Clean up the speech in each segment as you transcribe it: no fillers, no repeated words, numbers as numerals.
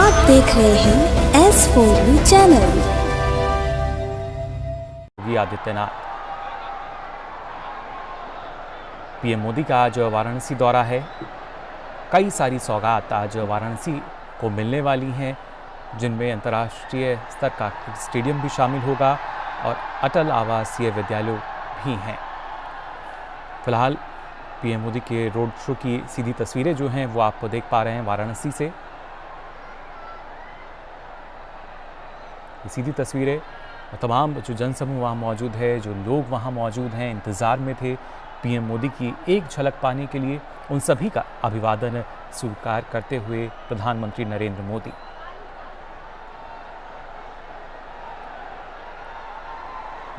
आप देख रहे हैं S4U channel. Yogi Adityanath, PM Modi का आज वाराणसी दौरा है। कई सारी सौगात आज वाराणसी को मिलने वाली हैं, जिनमें अंतर्राष्ट्रीय स्तर का स्टेडियम भी शामिल होगा और अटल आवासीय विद्यालय भी हैं। फिलहाल पीएम मोदी के रोड शो की सीधी तस्वीरें जो हैं वो आप देख पा रहे हैं वाराणसी से। सीधी तस्वीरें, तमाम जो जनसमूह वहाँ मौजूद है, जो लोग वहाँ मौजूद हैं, इंतज़ार में थे पीएम मोदी की एक झलक पाने के लिए, उन सभी का अभिवादन स्वीकार करते हुए प्रधानमंत्री नरेंद्र मोदी।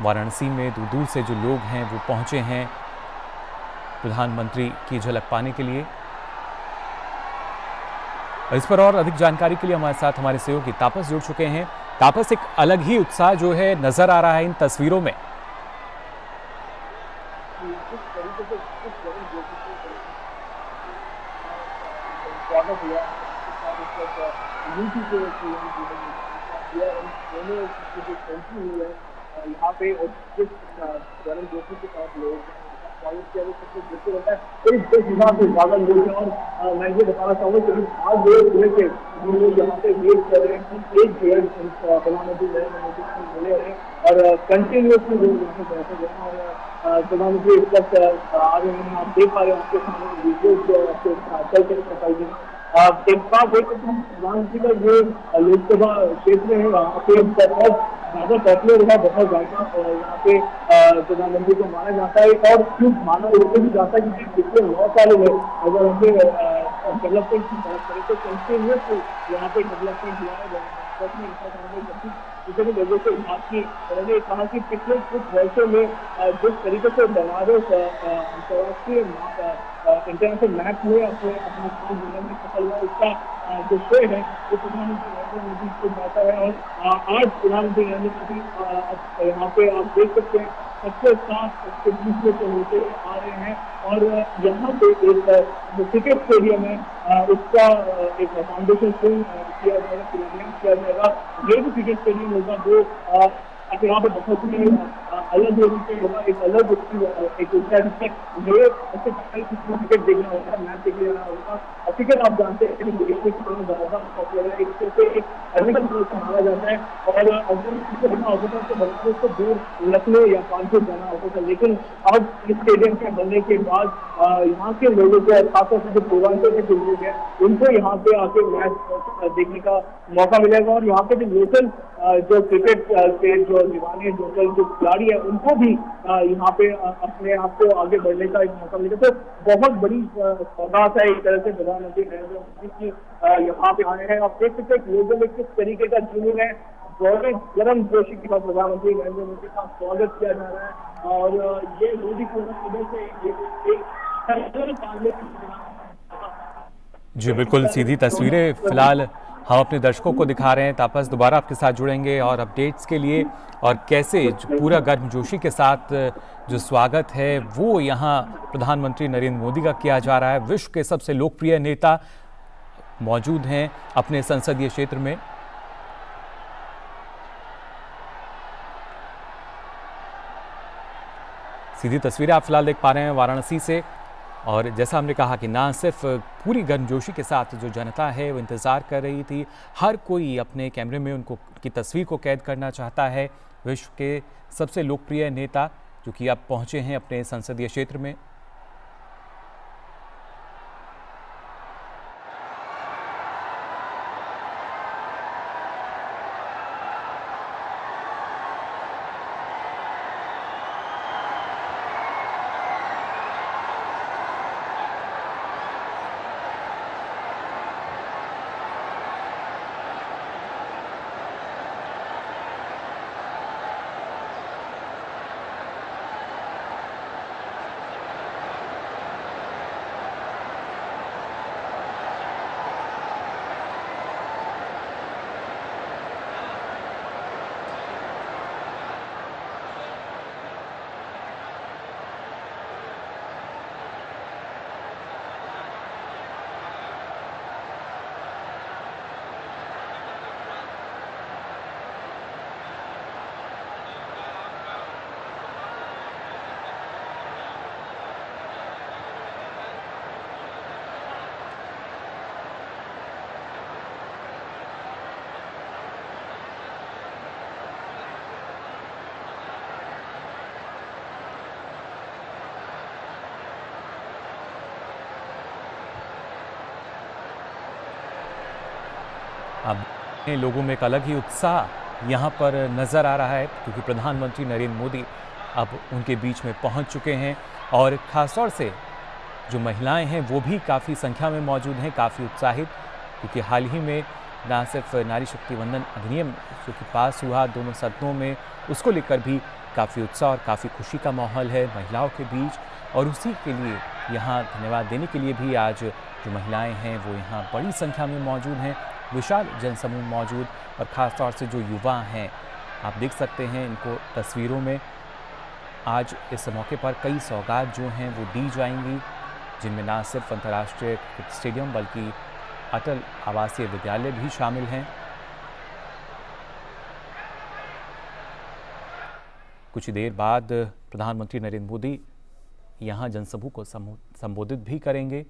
वाराणसी में दूर दूर से जो लोग हैं वो पहुंचे हैं प्रधानमंत्री की झलक पाने के लिए। इस पर और अधिक जानकारी के लिए हमारे साथ हमारे सहयोगी तापस जुड़ चुके हैं। तापस, एक अलग ही उत्साह जो है नजर आ रहा है इन तस्वीरों में। यहाँ पे गर्म जोशी के साथ लोग स्वागत किया देखते रहता है। इस 10,000 से ज्यादा लोग हैं और मैं ये बताना चाहूँगा कि आज लोग के लोग यहाँ पे वेट कर रहे हैं कि एक डेढ़ प्रधानमंत्री नरेंद्र मोदी से मिले हैं और कंटिन्यूसली लोग यहाँ पे बैठे हुए हैं और प्रधानमंत्री इस वक्त आ रहे हैं। आप देख पा रहे हैं आपके सामने वीडियो जो आपके चलते दिखाई एक बार देखो प्रधानमंत्री का ये लोकसभा क्षेत्र है, वहाँ पे बहुत ज्यादा पॉपुलर है, बहुत ज्यादा यहाँ पे प्रधानमंत्री को माना जाता है और क्यों माना इसलिए भी जाता है क्योंकि पिछले 9 सालों में अगर हमने डेवलपमेंट की बात करें तो कंटिन्यूस यहाँ पे डेवलपमेंट हुआ है। इसी वजह से बात की उन्होंने कहा कि पिछले कुछ वर्षों में जिस तरीके से बनारस अंतर्राष्ट्रीय इंटरनेशनल मैप में अपना काम देने में सफल हुआ, उसका जो श्रेय है वो प्रधानमंत्री नरेंद्र मोदी को जाता है। और आज प्रधानमंत्री नरेंद्र मोदी यहाँ पे आप देख सकते हैं सबसे साथ सबसे दूसरे से होते आ रहे हैं और यहाँ पे एक क्रिकेट स्टेडियम है उसका एक फाउंडेशन किया जाएगा, शिलान्यास किया जाएगा। ये भी क्रिकेट स्टेडियम होगा जो अगर यहाँ पे बहुत ही अलग होगा, एक अलग एक ऐसे क्रिकेट देखना होगा, मैच देखने जाना होगा। क्रिकेट आप जानते हैं माना जाता है और अगर देखना होता था तो बनारस को दूर रखने या कानपुर जाना होता था, लेकिन अब इस स्टेडियम के बनने के बाद यहाँ के लोगों को खासतौर से पूर्वांचल के जो लोग हैं उनको यहाँ पे आके मैच देखने का मौका मिलेगा और यहाँ पे जो लोकल जो क्रिकेट के जो दीवाने लोकल जो खिलाड़ी है उनको भी यहाँ पे अपने आप को आगे बढ़ने का एक मौका मिलेगा। तो बहुत बड़ी सौगात है एक तरह से प्रधानमंत्री नरेंद्र मोदी की यहाँ पे आए हैं। आप देख सकते हैं लोगों में किस तरीके का जुनून है, बहुत गर्म जोशी के साथ प्रधानमंत्री नरेंद्र मोदी का स्वागत किया जा रहा है और ये मोदी पूर्ण से जी बिल्कुल, सीधी तस्वीरें फिलहाल हम अपने दर्शकों को दिखा रहे हैं। तापस, दोबारा आपके साथ जुड़ेंगे और अपडेट्स के लिए और कैसे पूरा गर्मजोशी के साथ जो स्वागत है वो यहाँ प्रधानमंत्री नरेंद्र मोदी का किया जा रहा है। विश्व के सबसे लोकप्रिय नेता मौजूद हैं अपने संसदीय क्षेत्र में। सीधी तस्वीरें आप फिलहाल देख पा रहे हैं वाराणसी से और जैसा हमने कहा कि ना सिर्फ पूरी गर्मजोशी के साथ जो जनता है वो इंतज़ार कर रही थी, हर कोई अपने कैमरे में उनको की तस्वीर को कैद करना चाहता है। विश्व के सबसे लोकप्रिय नेता जो कि अब पहुंचे हैं अपने संसदीय क्षेत्र में। अब लोगों में एक अलग ही उत्साह यहाँ पर नज़र आ रहा है, क्योंकि प्रधानमंत्री नरेंद्र मोदी अब उनके बीच में पहुँच चुके हैं और ख़ासतौर से जो महिलाएं हैं वो भी काफ़ी संख्या में मौजूद हैं, काफ़ी उत्साहित, क्योंकि हाल ही में ना सिर्फ नारी शक्ति वंदन अधिनियम जो कि पास हुआ दोनों सदनों में, उसको लेकर भी काफ़ी उत्साह और काफ़ी खुशी का माहौल है महिलाओं के बीच। और उसी के लिए यहाँ धन्यवाद देने के लिए भी आज जो महिलाएं हैं वो यहाँ बड़ी संख्या में मौजूद हैं, विशाल जनसमूह मौजूद, और ख़ास तौर से जो युवा हैं आप देख सकते हैं इनको तस्वीरों में। आज इस मौके पर कई सौगात जो हैं वो दी जाएंगी, जिनमें ना सिर्फ अंतर्राष्ट्रीय क्रिकेट स्टेडियम बल्कि अटल आवासीय विद्यालय भी शामिल हैं। कुछ ही देर बाद प्रधानमंत्री नरेंद्र मोदी यहाँ जनसमूह को संबोधित भी करेंगे,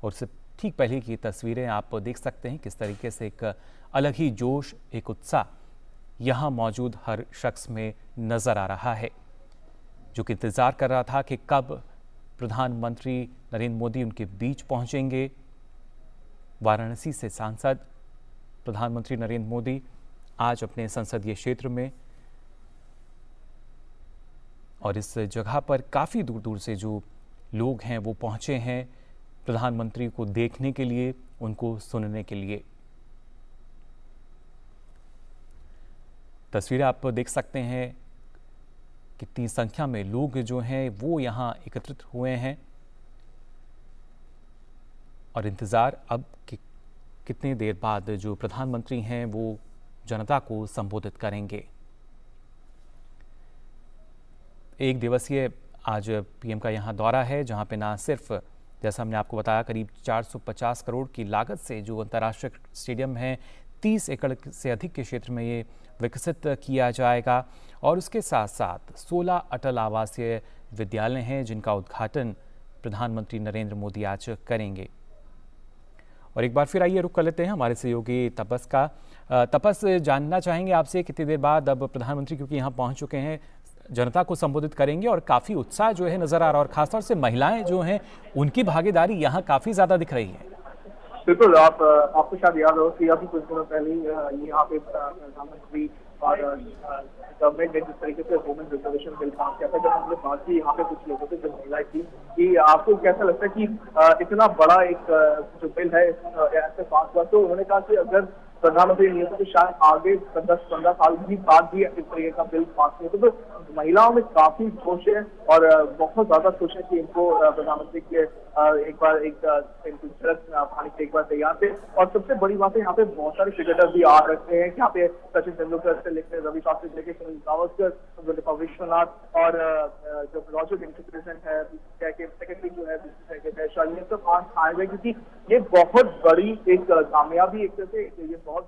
और उससे ठीक पहले की तस्वीरें आप देख सकते हैं किस तरीके से एक अलग ही जोश, एक उत्साह यहाँ मौजूद हर शख्स में नज़र आ रहा है, जो कि इंतज़ार कर रहा था कि कब प्रधानमंत्री नरेंद्र मोदी उनके बीच पहुँचेंगे। वाराणसी से सांसद प्रधानमंत्री नरेंद्र मोदी आज अपने संसदीय क्षेत्र में, और इस जगह पर काफ़ी दूर दूर से जो लोग हैं वो पहुँचे हैं प्रधानमंत्री को देखने के लिए, उनको सुनने के लिए। तस्वीरें आप देख सकते हैं कितनी संख्या में लोग जो हैं वो यहाँ एकत्रित हुए हैं, और इंतज़ार अब कि कितनी देर बाद जो प्रधानमंत्री हैं वो जनता को संबोधित करेंगे। एक दिवसीय आज पीएम का यहाँ दौरा है, जहाँ पे ना सिर्फ जैसा हमने आपको बताया करीब 450 करोड़ की लागत से जो अंतर्राष्ट्रीय स्टेडियम है 30 एकड़ से अधिक के क्षेत्र में ये विकसित किया जाएगा, और उसके साथ साथ 16 अटल आवासीय विद्यालय हैं जिनका उद्घाटन प्रधानमंत्री नरेंद्र मोदी आज करेंगे। और एक बार फिर आइए रुक कर लेते हैं हमारे सहयोगी तपस का। तपस, जानना चाहेंगे आपसे कितनी देर बाद अब प्रधानमंत्री क्योंकि यहाँ पहुँच चुके हैं जनता को संबोधित करेंगे, और काफ़ी उत्साह जो है नज़र आ रहा है, और खासतौर से महिलाएं जो हैं उनकी भागीदारी यहाँ काफ़ी ज़्यादा दिख रही है। बिल्कुल, आपको शायद याद हो कि अभी कुछ दिनों पहले यहाँ पे प्रधानमंत्री और गवर्नमेंट ने जिस तरीके से वुमेन रिजर्वेशन बिल पास किया था, जब हमने बात की यहाँ पे कुछ लोगों से जो महिलाएं थी कि आपको कैसा लगता है कि इतना बड़ा एक जो बिल है ऐसे पास हुआ, तो उन्होंने कहा कि अगर प्रधानमंत्री नहीं होते तो शायद आगे 10-15 साल भी बाद भी इस तरीके का बिल पास नहीं होता। तो महिलाओं में काफी जोश है और बहुत ज्यादा खुश है कि इनको प्रधानमंत्री के एक बार झलक पाने के एक बार तैयार थे। और सबसे बड़ी बात है यहाँ पे बहुत सारे क्रिकेटर भी आ रखे हैं, यहाँ पे सचिन तेंदुलकर से लेकर रवि शास्त्री से लेकर सुनील गावस्कर, विश्वनाथ और जो रॉजर प्रेसिडेंट है, सेक्रेटरी जो है शालिनी, सब आज आए हुए, क्योंकि ये बहुत बड़ी एक कामयाबी एक तरह से ये बहुत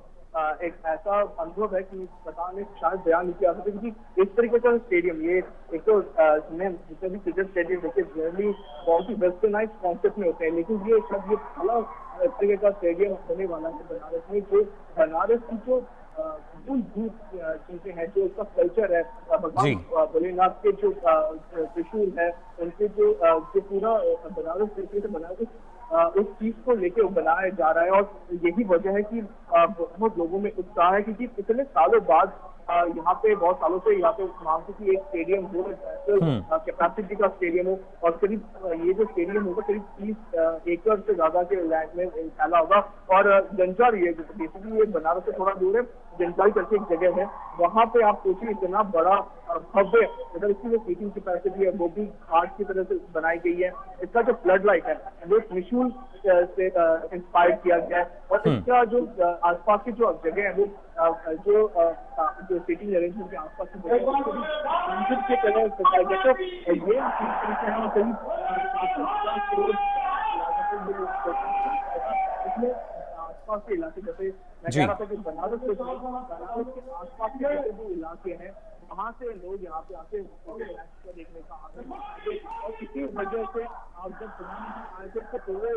एक ऐसा अनुभव है कि बताने शायद बयान नहीं किया सकते, क्योंकि इस तरीके का स्टेडियम, ये एक तो जितने भी क्रिकेट स्टेडियम देखिए जनरली बहुत ही वेस्टर्नाइज कॉन्सेप्ट में होते हैं, लेकिन ये शायद ये पहला तरीके का स्टेडियम होने वाला है बनारस में, जो बनारस की जो चीजें हैं, जो उसका कल्चर है, भगवान भोलेनाथ के जो त्रिशूल है, उनके जो पूरा बनारस तरीके से बनारस उस चीज को लेके बनाया जा रहा है। और यही वजह है कि बहुत लोगों में उत्साह है, क्योंकि इतने सालों बाद यहाँ पे बहुत सालों से यहाँ पे मांगते कि एक स्टेडियम हो, कैपेसिटी का स्टेडियम हो, और करीब ये जो स्टेडियम होगा करीब 30 एकड़ से ज्यादा के लैंड में फैला होगा। और जंजारी है, बेसिकली ये बनारस से थोड़ा दूर है, जंजारी करके एक जगह है, वहां पे आप सोचिए इतना बड़ा भव्य, मतलब इसकी जो सीटिंग कैपेसिटी है वो भी घाट की तरह से बनाई गई है। इसका जो फ्लड लाइट है वो त्रिशूल से इंस्पायर किया गया है, और इसका जो आसपास की जो जगह है वो जो सीटिंग अरेंजमेंट के आसपास की जगह के तरह बताया गया। तो ये इसमें आसपास के इलाके, जैसे मैं कह रहा था कि बनारस के आसपास के जो इलाके हैं वहाँ से लोग यहाँ पे आके देखने का आनंद, और इसी वजह से आप जब प्रधानमंत्री आए थे तो पूरे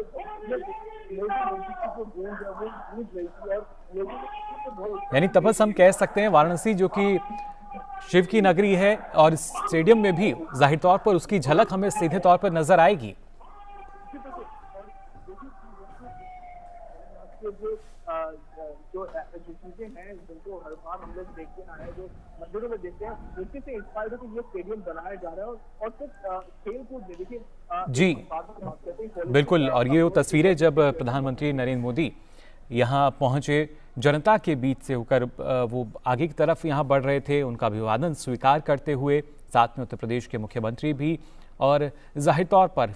लोगों की जो गूंज है वो गूंज रही थी, और लोगों यानी तपस हम कह सकते हैं वाराणसी जो कि शिव की नगरी है, और स्टेडियम में भी जाहिर तौर पर उसकी झलक हमें सीधे तौर पर नजर आएगी। के जो चीजें हैं जिनको हर बार हम लोग देखते आए हैं, जो मंदिरों में देखते हैं, उसी से इंस्पायर होकर ये स्टेडियम बनाया जा रहा है। और सिर्फ खेल कूद नहीं, देखिए जी बिल्कुल। और ये वो तस्वीरें जब प्रधानमंत्री नरेंद्र मोदी यहाँ पहुंचे, जनता के बीच से होकर वो आगे की तरफ यहाँ बढ़ रहे थे, उनका अभिवादन स्वीकार करते हुए, साथ में उत्तर प्रदेश के मुख्यमंत्री भी, और जाहिर तौर पर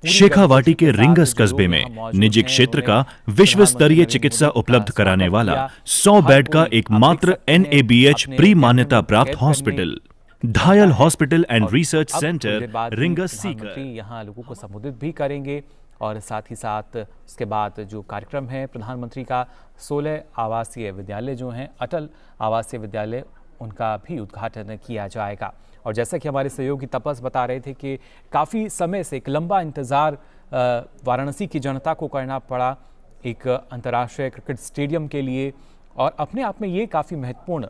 शेखावाटी के रिंगस कस्बे में निजी क्षेत्र का विश्व स्तरीय चिकित्सा उपलब्ध कराने वाला 100 बेड का एकमात्र NABH प्री मान्यता प्राप्त hospital धायल hospital and research centre rings Sikar यहाँ लोगों को संबोधित भी करेंगे। और साथ ही साथ उसके बाद जो कार्यक्रम है प्रधानमंत्री का, 16 आवासीय विद्यालय जो हैं, अटल आवासीय विद्यालय, उनका भी उद्घाटन किया जाएगा। और जैसा कि हमारे सहयोगी तपस बता रहे थे कि काफ़ी समय से एक लंबा इंतज़ार वाराणसी की जनता को करना पड़ा एक अंतर्राष्ट्रीय क्रिकेट स्टेडियम के लिए। और अपने आप में ये काफ़ी महत्वपूर्ण,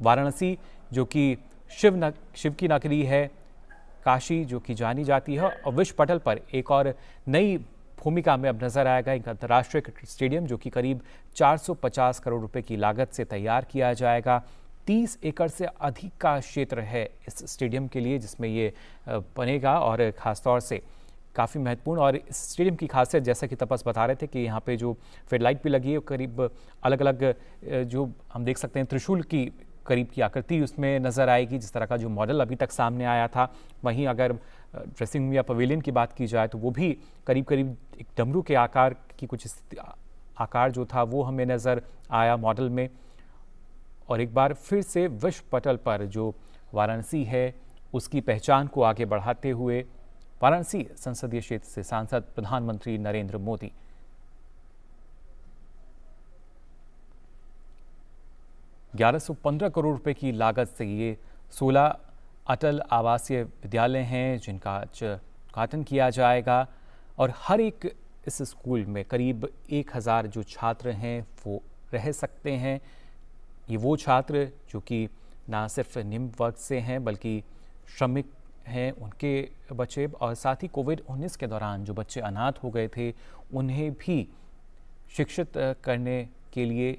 वाराणसी जो कि शिव की नगरी है, काशी जो कि जानी जाती है, और विश्व पटल पर एक और नई भूमिका में अब नजर आएगा एक अंतर्राष्ट्रीय क्रिकेट स्टेडियम जो कि करीब 450 करोड़ रुपए की लागत से तैयार किया जाएगा। 30 एकड़ से अधिक का क्षेत्र है इस स्टेडियम के लिए जिसमें ये बनेगा, और ख़ासतौर से काफ़ी महत्वपूर्ण। और इस स्टेडियम की खासियत, जैसा कि तपस बता रहे थे, कि यहाँ पे जो फ्लडलाइट भी लगी है, करीब अलग अलग जो हम देख सकते हैं त्रिशूल की करीब की आकृति उसमें नज़र आएगी, जिस तरह का जो मॉडल अभी तक सामने आया था। वहीं अगर ड्रेसिंग रूम या पवेलियन की बात की जाए तो वो भी करीब करीब एक डमरू के आकार की कुछ आकार जो था वो हमें नज़र आया मॉडल में। और एक बार फिर से विश्व पटल पर जो वाराणसी है उसकी पहचान को आगे बढ़ाते हुए वाराणसी संसदीय क्षेत्र से सांसद प्रधानमंत्री नरेंद्र मोदी 1115 करोड़ रुपए की लागत से ये 16 अटल आवासीय विद्यालय हैं जिनका आज उद्घाटन किया जाएगा। और हर एक इस स्कूल में करीब 1000 जो छात्र हैं वो रह सकते हैं। ये वो छात्र जो कि ना सिर्फ निम्न वर्ग से हैं बल्कि श्रमिक हैं, उनके बच्चे, और साथ ही कोविड-19 के दौरान जो बच्चे अनाथ हो गए थे उन्हें भी शिक्षित करने के लिए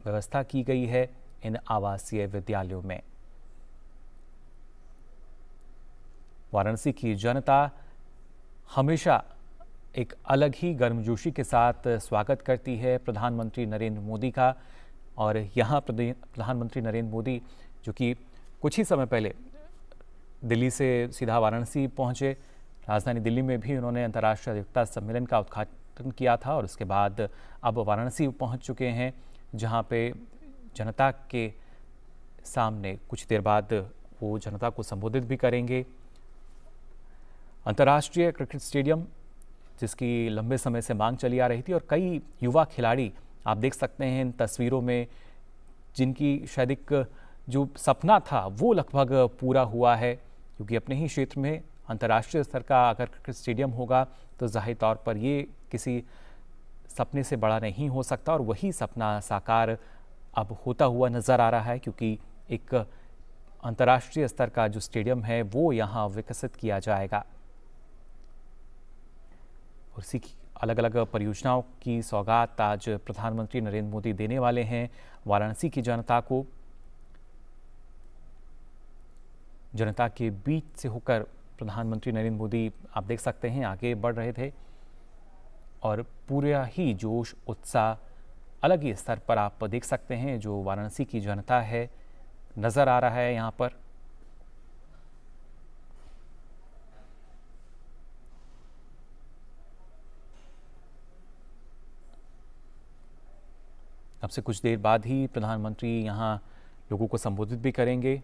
व्यवस्था की गई है इन आवासीय विद्यालयों में। वाराणसी की जनता हमेशा एक अलग ही गर्मजोशी के साथ स्वागत करती है प्रधानमंत्री नरेंद्र मोदी का। और यहाँ प्रधानमंत्री नरेंद्र मोदी जो कि कुछ ही समय पहले दिल्ली से सीधा वाराणसी पहुँचे, राजधानी दिल्ली में भी उन्होंने अंतर्राष्ट्रीय अधिवक्ता सम्मेलन का उद्घाटन किया था, और उसके बाद अब वाराणसी पहुँच चुके हैं जहाँ पे जनता के सामने कुछ देर बाद वो जनता को संबोधित भी करेंगे। अंतर्राष्ट्रीय क्रिकेट स्टेडियम जिसकी लंबे समय से मांग चली आ रही थी, और कई युवा खिलाड़ी आप देख सकते हैं इन तस्वीरों में जिनकी शायद एक जो सपना था वो लगभग पूरा हुआ है, क्योंकि अपने ही क्षेत्र में अंतर्राष्ट्रीय स्तर का अगर क्रिकेट स्टेडियम होगा तो जाहिर तौर पर ये किसी सपने से बड़ा नहीं हो सकता। और वही सपना साकार अब होता हुआ नज़र आ रहा है, क्योंकि एक अंतर्राष्ट्रीय स्तर का जो स्टेडियम है वो यहाँ विकसित किया जाएगा। और इसी अलग अलग परियोजनाओं की सौगात आज प्रधानमंत्री नरेंद्र मोदी देने वाले हैं वाराणसी की जनता को। जनता के बीच से होकर प्रधानमंत्री नरेंद्र मोदी आप देख सकते हैं आगे बढ़ रहे थे, और पूरा ही जोश उत्साह अलग ही स्तर पर आप देख सकते हैं जो वाराणसी की जनता है नज़र आ रहा है यहाँ पर। अब से कुछ देर बाद ही प्रधानमंत्री यहाँ लोगों को संबोधित भी करेंगे।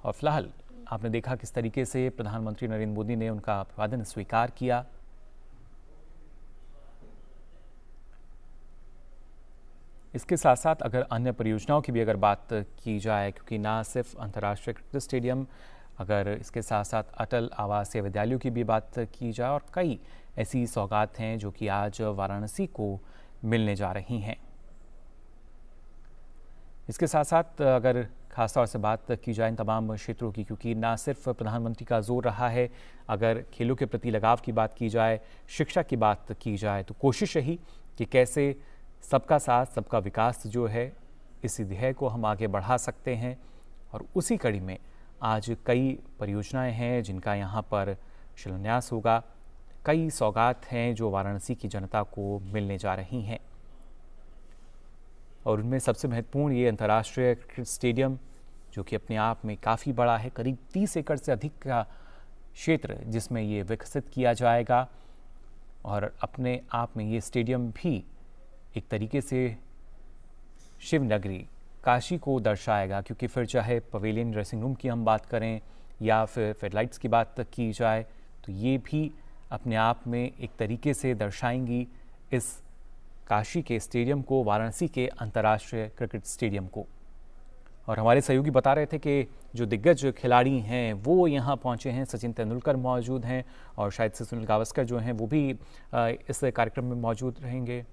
और फिलहाल आपने देखा किस तरीके से प्रधानमंत्री नरेंद्र मोदी ने उनका अभिवादन स्वीकार किया। इसके साथ साथ अगर अन्य परियोजनाओं की भी अगर बात की जाए, क्योंकि ना सिर्फ अंतर्राष्ट्रीय क्रिकेट स्टेडियम, अगर इसके साथ साथ अटल आवासीय विद्यालयों की भी बात की जाए, और कई ऐसी सौगात हैं जो कि आज वाराणसी को मिलने जा रही हैं। इसके साथ साथ अगर खासतौर से बात की जाए इन तमाम क्षेत्रों की, क्योंकि ना सिर्फ प्रधानमंत्री का जोर रहा है, अगर खेलों के प्रति लगाव की बात की जाए, शिक्षा की बात की जाए, तो कोशिश रही कि कैसे सबका साथ सबका विकास जो है, इसी ध्येय को हम आगे बढ़ा सकते हैं। और उसी कड़ी में आज कई परियोजनाएं हैं जिनका यहाँ पर शिलान्यास होगा। कई सौगात हैं जो वाराणसी की जनता को मिलने जा रही हैं और उनमें सबसे महत्वपूर्ण ये अंतर्राष्ट्रीय क्रिकेट स्टेडियम, जो कि अपने आप में काफ़ी बड़ा है, करीब 30 एकड़ से अधिक का क्षेत्र जिसमें ये विकसित किया जाएगा। और अपने आप में ये स्टेडियम भी एक तरीके से शिव नगरी काशी को दर्शाएगा, क्योंकि फिर चाहे पवेलियन ड्रेसिंग रूम की हम बात करें या फिर फेडलाइट्स की बात की जाए, तो ये भी अपने आप में एक तरीके से दर्शाएंगी इस काशी के स्टेडियम को, वाराणसी के अंतर्राष्ट्रीय क्रिकेट स्टेडियम को। और हमारे सहयोगी बता रहे थे कि जो दिग्गज खिलाड़ी हैं वो यहाँ पहुँचे हैं। सचिन तेंदुलकर मौजूद हैं और शायद से सुनील गावस्कर जो हैं वो भी इस कार्यक्रम में मौजूद रहेंगे।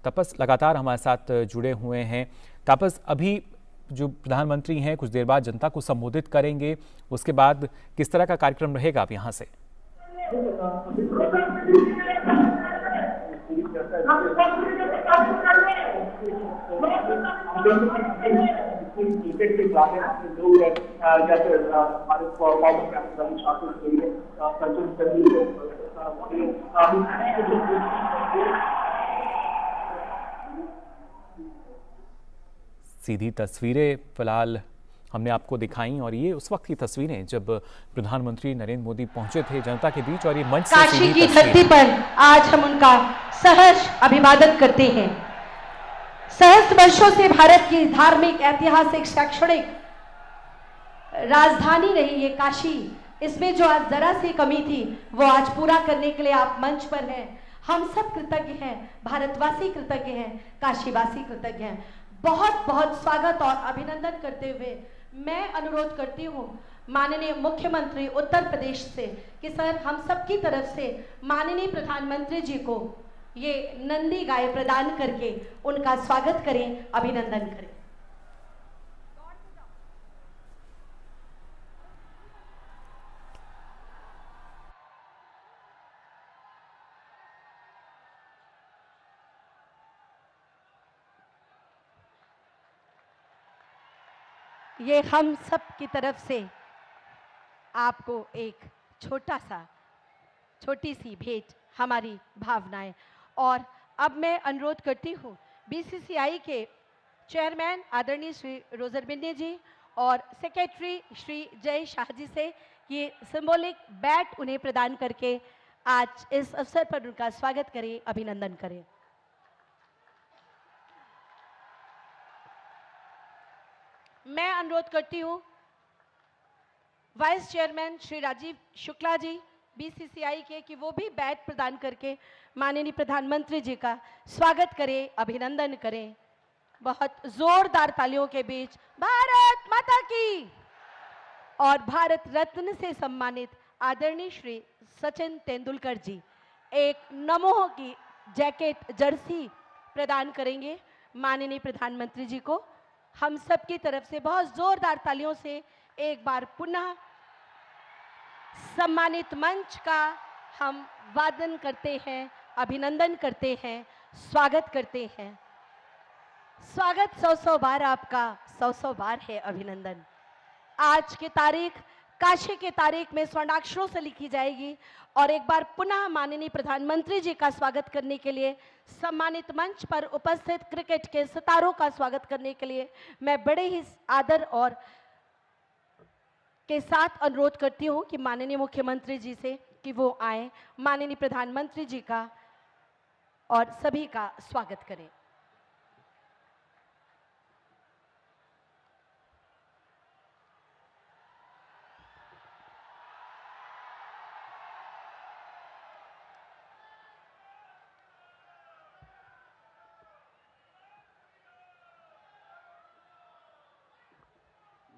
तपस लगातार हमारे साथ जुड़े हुए हैं। तापस, अभी जो प्रधानमंत्री हैं कुछ देर बाद जनता को संबोधित करेंगे, उसके बाद किस तरह का कार्यक्रम रहेगा आप यहाँ से? क्रिकेट के जाने लोग हैं, जैसे हमारे फॉर्मर कैप्टन सचिन तेंदुलकर। सीधी तस्वीरें फिलहाल हमने आपको दिखाई और ये उस वक्त की तस्वीरें जब प्रधानमंत्री नरेंद्र मोदी पहुंचे थे जनता के बीच और ये मंच से काशी की धरती पर आज हम उनका सहर्ष अभिवादन करते हैं। सहस्त्र वर्षों से भारत की धार्मिक, ऐतिहासिक, शैक्षणिक राजधानी रही ये काशी, इसमें जो आज जरा सी कमी थी वो आज पूरा करने के लिए आप मंच पर हैं। हम सब कृतज्ञ हैं, भारतवासी कृतज्ञ हैं, काशीवासी कृतज्ञ हैं। बहुत बहुत स्वागत और अभिनंदन करते हुए मैं अनुरोध करती हूँ माननीय मुख्यमंत्री उत्तर प्रदेश से कि सर हम सब की तरफ से माननीय प्रधानमंत्री जी को ये नंदी गाय प्रदान करके उनका स्वागत करें, अभिनंदन करें। ये हम सब की तरफ से आपको एक छोटी सी भेंट, हमारी भावनाएं। और अब मैं अनुरोध करती हूँ बीसीसीआई के चेयरमैन आदरणीय श्री रोजर बिन्नी जी और सेक्रेटरी श्री जय शाह जी से कि सिंबॉलिक बैट उन्हें प्रदान करके आज इस अवसर पर उनका स्वागत करें, अभिनंदन करें। मैं अनुरोध करती हूँ vice chairman Shri Rajiv Shukla ji BCCI के कि वो भी बैट प्रदान करके माननीय प्रधानमंत्री जी का स्वागत करें, अभिनंदन करें। बहुत जोरदार तालियों के बीच भारत माता की और भारत रत्न से सम्मानित आदरणीय श्री सचिन तेंदुलकर जी एक नमो की जैकेट, जर्सी प्रदान करेंगे माननीय प्रधानमंत्री जी को। हम सब की तरफ से बहुत जोरदार तालियों से एक बार पुनः सम्मानित मंच का हम वादन करते हैं, अभिनंदन करते हैं, स्वागत करते हैं। स्वागत 100 बार आपका, 100 बार है अभिनंदन। आज की तारीख काशी के तारीख में स्वर्णाक्षरों से लिखी जाएगी और एक बार पुनः माननीय प्रधानमंत्री जी का स्वागत करने के लिए सम्मानित मंच पर उपस्थित क्रिकेट के सितारों का स्वागत करने के लिए मैं बड़े ही आदर और के साथ अनुरोध करती हूं कि माननीय मुख्यमंत्री जी से कि वो आए, माननीय प्रधानमंत्री जी का और सभी का स्वागत करें।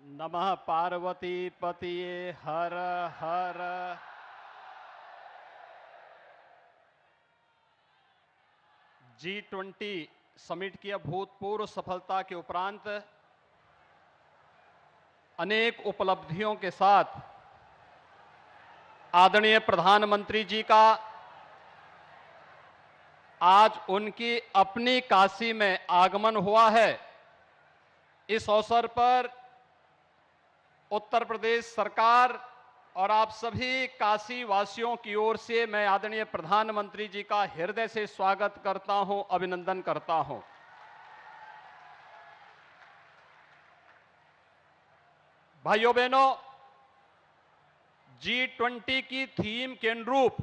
नमः पार्वती पतिये हर हर। G20 समिट की अभूतपूर्व सफलता के उपरांत अनेक उपलब्धियों के साथ आदरणीय प्रधानमंत्री जी का आज उनकी अपनी काशी में आगमन हुआ है। इस अवसर पर उत्तर प्रदेश सरकार और आप सभी काशी वासियों की ओर से मैं आदरणीय प्रधानमंत्री जी का हृदय से स्वागत करता हूं, अभिनंदन करता हूं। भाइयों बहनों, G20 की थीम के अनुरूप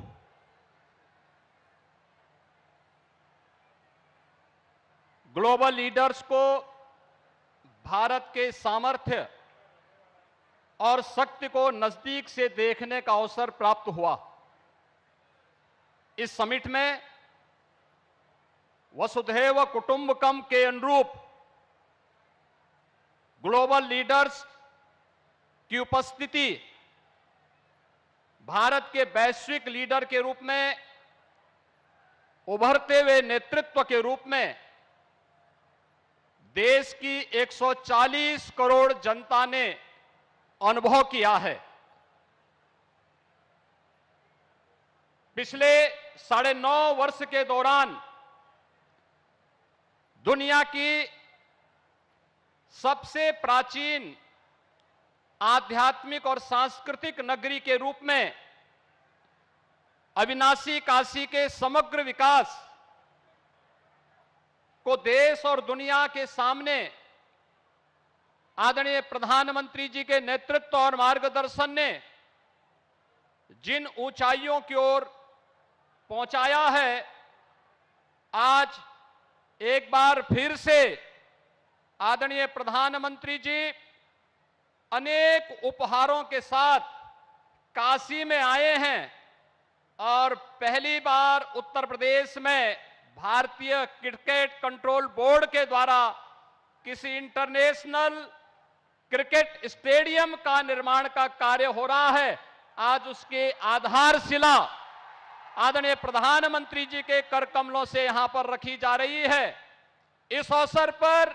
ग्लोबल लीडर्स को भारत के सामर्थ्य और शक्ति को नजदीक से देखने का अवसर प्राप्त हुआ। इस समिट में वसुधैव कुटुंबकम के अनुरूप ग्लोबल लीडर्स की उपस्थिति भारत के वैश्विक लीडर के रूप में, उभरते हुए नेतृत्व के रूप में देश की 140 करोड़ जनता ने अनुभव किया है। पिछले 9.5 वर्ष के दौरान दुनिया की सबसे प्राचीन आध्यात्मिक और सांस्कृतिक नगरी के रूप में अविनाशी काशी के समग्र विकास को देश और दुनिया के सामने आदरणीय प्रधानमंत्री जी के नेतृत्व और मार्गदर्शन ने जिन ऊंचाइयों की ओर पहुंचाया है, आज एक बार फिर से आदरणीय प्रधानमंत्री जी अनेक उपहारों के साथ काशी में आए हैं और पहली बार उत्तर प्रदेश में भारतीय क्रिकेट कंट्रोल बोर्ड के द्वारा किसी इंटरनेशनल क्रिकेट स्टेडियम का निर्माण का कार्य हो रहा है। आज उसकी आधारशिला आदरणीय प्रधानमंत्री जी के कर कमलों से यहां पर रखी जा रही है। इस अवसर पर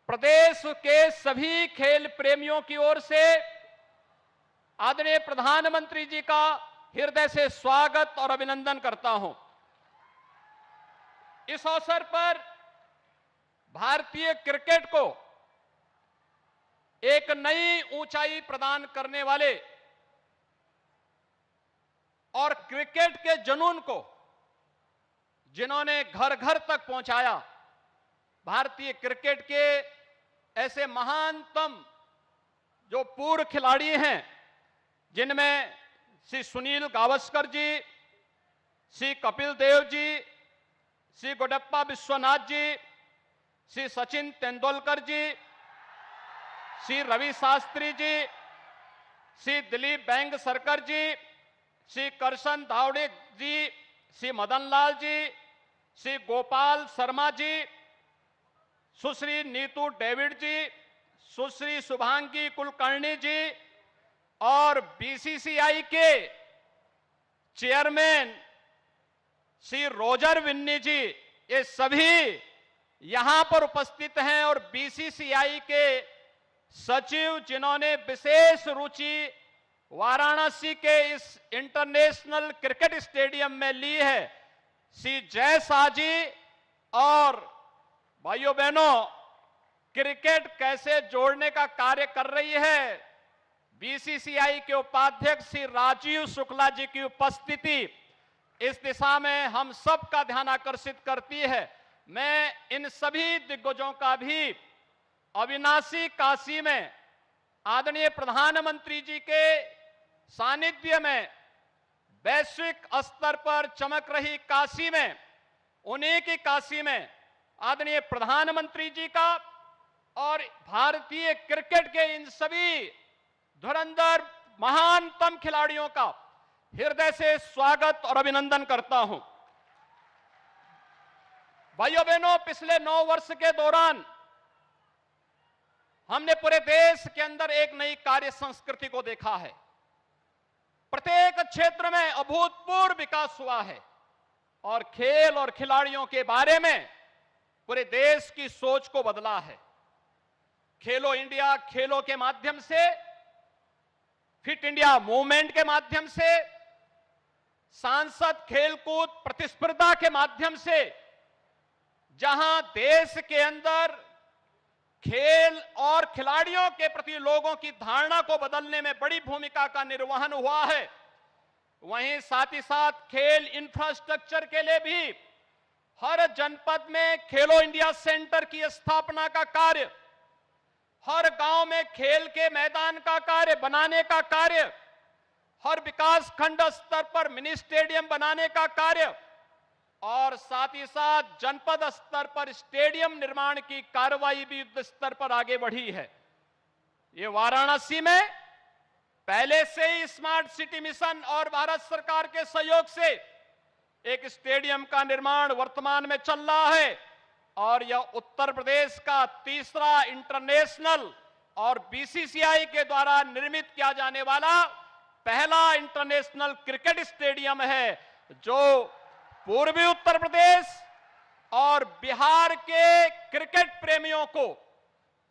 प्रदेश के सभी खेल प्रेमियों की ओर से आदरणीय प्रधानमंत्री जी का हृदय से स्वागत और अभिनंदन करता हूं। इस अवसर पर भारतीय क्रिकेट को एक नई ऊंचाई प्रदान करने वाले और क्रिकेट के जुनून को जिन्होंने घर घर तक पहुंचाया, भारतीय क्रिकेट के ऐसे महानतम जो पूर्व खिलाड़ी हैं, जिनमें श्री सुनील गावस्कर जी, श्री कपिल देव जी, श्री गुडप्पा विश्वनाथ जी, श्री सचिन तेंदुलकर जी, श्री रवि शास्त्री जी, श्री दिलीप वेंगसरकर जी, श्री करशन धावड़े जी, श्री मदन लाल जी, श्री गोपाल शर्मा जी, सुश्री नीतू डेविड जी, सुश्री शुभांगी कुलकर्णी जी और बीसीसीआई के चेयरमैन श्री रोजर विन्नी जी, ये सभी यहां पर उपस्थित हैं और बीसीसीआई के सचिव जिन्होंने विशेष रुचि वाराणसी के इस इंटरनेशनल क्रिकेट स्टेडियम में ली है, श्री जय शाह जी। और भाइयों बहनों, क्रिकेट कैसे जोड़ने का कार्य कर रही है, बीसीसीआई के उपाध्यक्ष श्री राजीव शुक्ला जी की उपस्थिति इस दिशा में हम सब का ध्यान आकर्षित करती है। मैं इन सभी दिग्गजों का भी अविनाशी काशी में आदरणीय प्रधानमंत्री जी के सानिध्य में वैश्विक स्तर पर चमक रही काशी में, उन्हीं की काशी में आदरणीय प्रधानमंत्री जी का और भारतीय क्रिकेट के इन सभी धुरंधर महानतम खिलाड़ियों का हृदय से स्वागत और अभिनंदन करता हूं। भाइयों बहनों, पिछले 9 वर्ष के दौरान हमने पूरे देश के अंदर एक नई कार्य संस्कृति को देखा है। प्रत्येक क्षेत्र में अभूतपूर्व विकास हुआ है और खेल और खिलाड़ियों के बारे में पूरे देश की सोच को बदला है। खेलो इंडिया खेलों के माध्यम से, फिट इंडिया मूवमेंट के माध्यम से सांसद खेलकूद प्रतिस्पर्धा के माध्यम से जहां देश के अंदर खेल और खिलाड़ियों के प्रति लोगों की धारणा को बदलने में बड़ी भूमिका का निर्वहन हुआ है, वहीं साथ ही साथ खेल इंफ्रास्ट्रक्चर के लिए भी हर जनपद में खेलो इंडिया सेंटर की स्थापना का कार्य, हर गांव में खेल के मैदान का कार्य बनाने का कार्य, हर विकास खंड स्तर पर मिनी स्टेडियम बनाने का कार्य और साथ ही साथ जनपद स्तर पर स्टेडियम निर्माण की कार्रवाई भी युद्ध स्तर पर आगे बढ़ी है। ये वाराणसी में पहले से ही स्मार्ट सिटी मिशन और भारत सरकार के सहयोग से एक स्टेडियम का निर्माण वर्तमान में चल रहा है और यह उत्तर प्रदेश का तीसरा इंटरनेशनल और बीसीसीआई के द्वारा निर्मित किया जाने वाला पहला इंटरनेशनल क्रिकेट स्टेडियम है, जो पूर्वी उत्तर प्रदेश और बिहार के क्रिकेट प्रेमियों को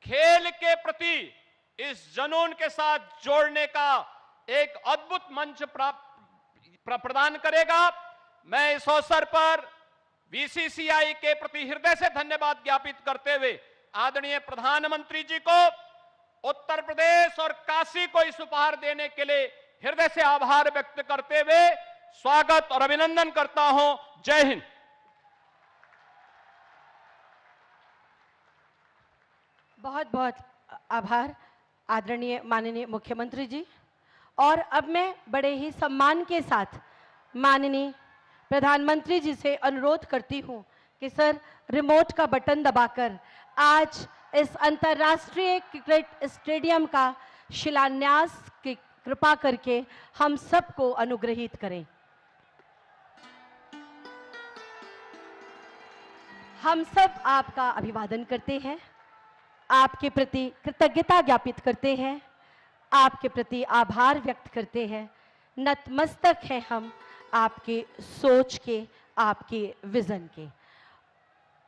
खेल के प्रति इस जुनून के साथ जोड़ने का एक अद्भुत मंच प्रदान करेगा। मैं इस अवसर पर बीसीसीआई के प्रति हृदय से धन्यवाद ज्ञापित करते हुए आदरणीय प्रधानमंत्री जी को उत्तर प्रदेश और काशी को इस उपहार देने के लिए हृदय से आभार व्यक्त करते हुए स्वागत और अभिनंदन करता हूं। जय हिंद। बहुत बहुत आभार आदरणीय माननीय मुख्यमंत्री जी। और अब मैं बड़े ही सम्मान के साथ माननीय प्रधानमंत्री जी से अनुरोध करती हूं कि सर रिमोट का बटन दबाकर आज इस अंतर्राष्ट्रीय क्रिकेट स्टेडियम का शिलान्यास की कृपा करके हम सबको अनुग्रहित करें। हम सब आपका अभिवादन करते हैं, आपके प्रति कृतज्ञता ज्ञापित करते हैं, आपके प्रति आभार व्यक्त करते हैं। नतमस्तक हैं हम आपके सोच के, आपके विजन के।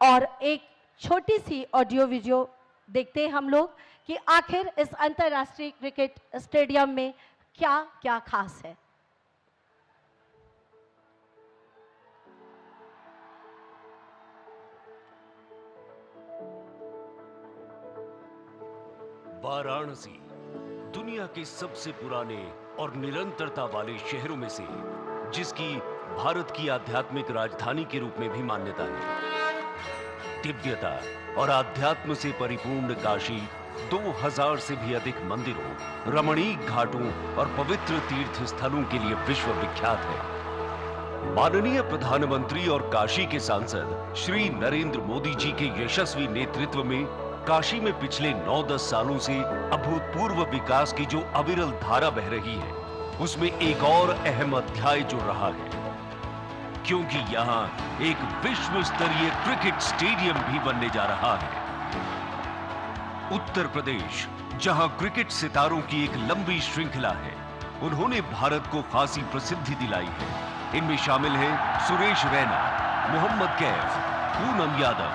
और एक छोटी सी ऑडियो वीडियो देखते हैं हम लोग कि आखिर इस अंतर्राष्ट्रीय क्रिकेट स्टेडियम में क्या क्या खास है। वाराणसी दुनिया के सबसे पुराने और निरंतरता वाले शहरों में से, जिसकी भारत की आध्यात्मिक राजधानी के रूप में भी मान्यता है। दिव्यता और आध्यात्म से परिपूर्ण काशी 2000 से भी अधिक मंदिरों, रमणीक घाटों और पवित्र तीर्थ स्थलों के लिए विश्व विख्यात है। माननीय प्रधानमंत्री और काशी के सांसद श्री नरेंद्र मोदी जी के यशस्वी नेतृत्व में काशी में पिछले 9-10 सालों से अभूतपूर्व विकास की जो अविरल धारा बह रही है, उसमें एक और अहम अध्याय जुड़ रहा है, क्योंकि यहां एक विश्व स्तरीय क्रिकेट स्टेडियम भी बनने जा रहा है। उत्तर प्रदेश, जहां क्रिकेट सितारों की एक लंबी श्रृंखला है, उन्होंने भारत को खासी प्रसिद्धि दिलाई है। इनमें शामिल हैं सुरेश रैना, मोहम्मद कैफ, पूनम यादव,